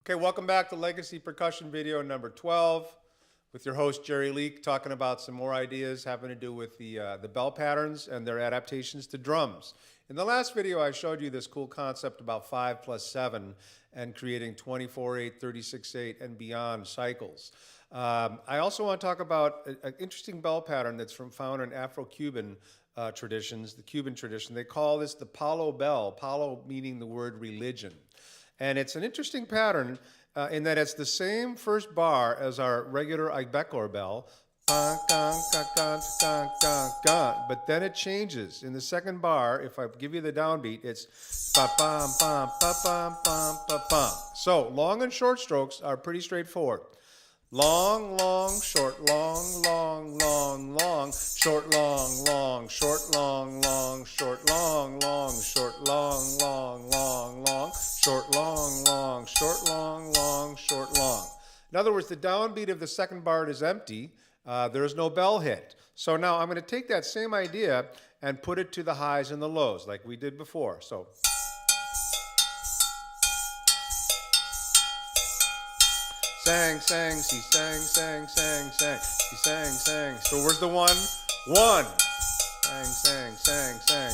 Okay, welcome back to Legacy Percussion video number 12 with your host Jerry Leek, talking about some more ideas having to do with the bell patterns and their adaptations to drums. In the last video, I showed you this cool concept about 5 plus 7 and creating 24/8, 36/8, and beyond cycles. I also want to talk about an interesting bell pattern that's found in Afro-Cuban traditions, the Cuban tradition. They call this the Palo bell, Palo meaning the word religion. And it's an interesting pattern in that it's the same first bar as our regular Agbekor bell, but then it changes. In the second bar, if I give you the downbeat, it's ba-bam, bam, ba-bam, bam, ba-bam. So long and short strokes are pretty straightforward. Long, long, short, long, long, long, long, short, long, long, short, long, long, short, long, long, short, long, long, long, long, short, long, long, short, long, long, short, long. In other words, the downbeat of the second bar is empty. There is no bell hit. So now I'm going to take that same idea and put it to the highs and the lows like we did before. So sang, sang, she sang, sang, sang, sang, she sang, sang. So where's the one? One. Sang, sang, sang, sang.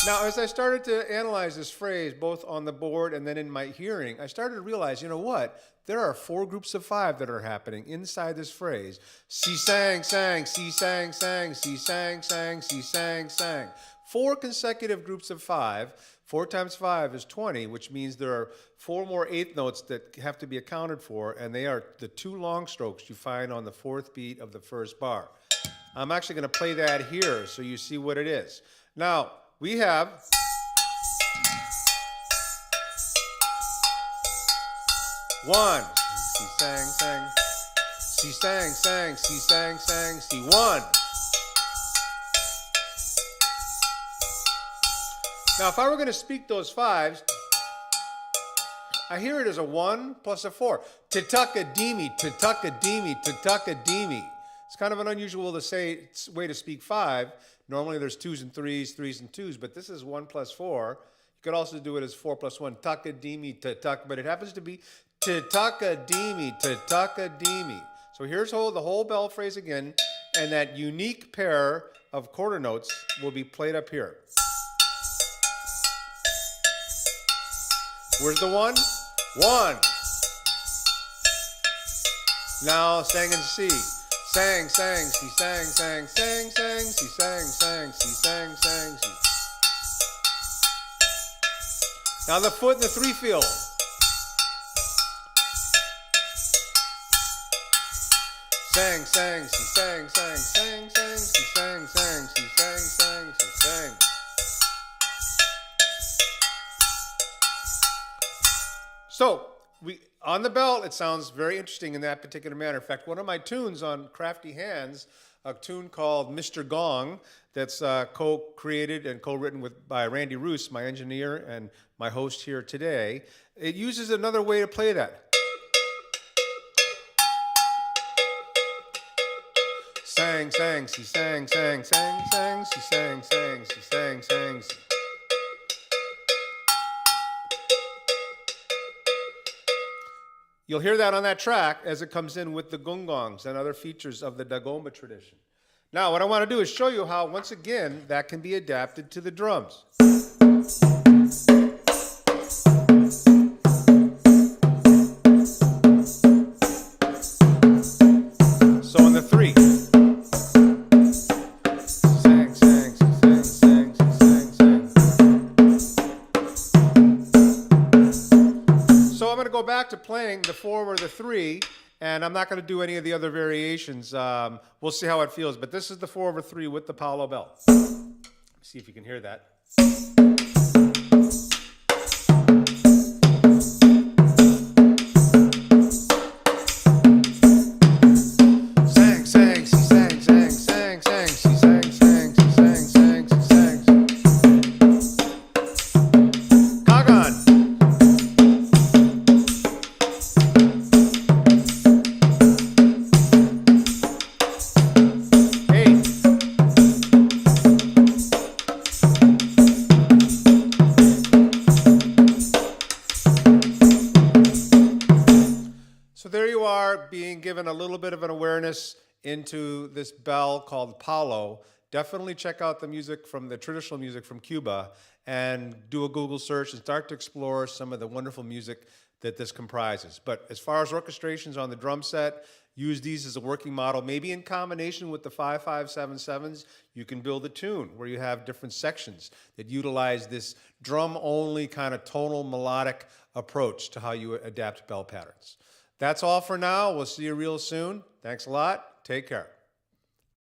Now, as I started to analyze this phrase, both on the board and then in my hearing, I started to realize, you know what? There are 4 groups of 5 that are happening inside this phrase. She sang, sang, she sang, sang, she sang, sang, she sang, sang. 4 consecutive groups of 5. 4 times 5 is 20, which means there are 4 more eighth notes that have to be accounted for, and they are the 2 long strokes you find on the 4th beat of the first bar. I'm actually going to play that here so you see what it is. Now, we have one. She sang, sang. She sang, sang. She sang, sang. She won. Now, if I were going to speak those 5s, I hear it as a 1 plus a 4. Tutukadimi, tutukadimi, tutukadimi. It's kind of an unusual way to speak 5. Normally there's 2s and 3s, 3s and 2s, but this is 1 plus 4. You could also do it as 4 plus 1, takadimi, tutuk, but it happens to be tutukadimi, tutukadimi. So here's the whole bell phrase again, and that unique pair of quarter notes will be played up here. Where's the 1? 1. Now sang and C. Sang, sang, she sang, sang, sang, sang, she sang, sang, she sang, sang, she. Now the foot in the 3 feel. Sang, sang, she sang, sang, sang, sang, she sang, sang, she sang, sang, she sang. So, on the bell, it sounds very interesting in that particular manner. In fact, one of my tunes on Crafty Hands, a tune called Mr. Gong, that's co-created and co-written by Randy Roos, my engineer and my host here today, it uses another way to play that. Sang, sang, she sang, sang, sang, sang, she sang, sang, she sang, sang, she. You'll hear that on that track as it comes in with the gongongs and other features of the Adzogbo tradition. Now, what I want to do is show you how, once again, that can be adapted to the drums. So in the 3. Sang, sang, sang, sang, sang, sang. So I'm going to go back to playing the 4 or the 3, and I'm not going to do any of the other variations. We'll see how it feels, but this is the 4 over 3 with the Palo bell. See if you can hear that. Sang, sang, she sang, sang, sang, sang, she sang, sang, she sang, sang, she sang. Kagan. are being given a little bit of an awareness into this bell called Palo, definitely check out the music from the traditional music from Cuba and do a Google search and start to explore some of the wonderful music that this comprises. But as far as orchestrations on the drum set, use these as a working model. Maybe in combination with the 5/5/7/7s, you can build a tune where you have different sections that utilize this drum-only kind of tonal melodic approach to how you adapt bell patterns. That's all for now. We'll see you real soon. Thanks a lot. Take care.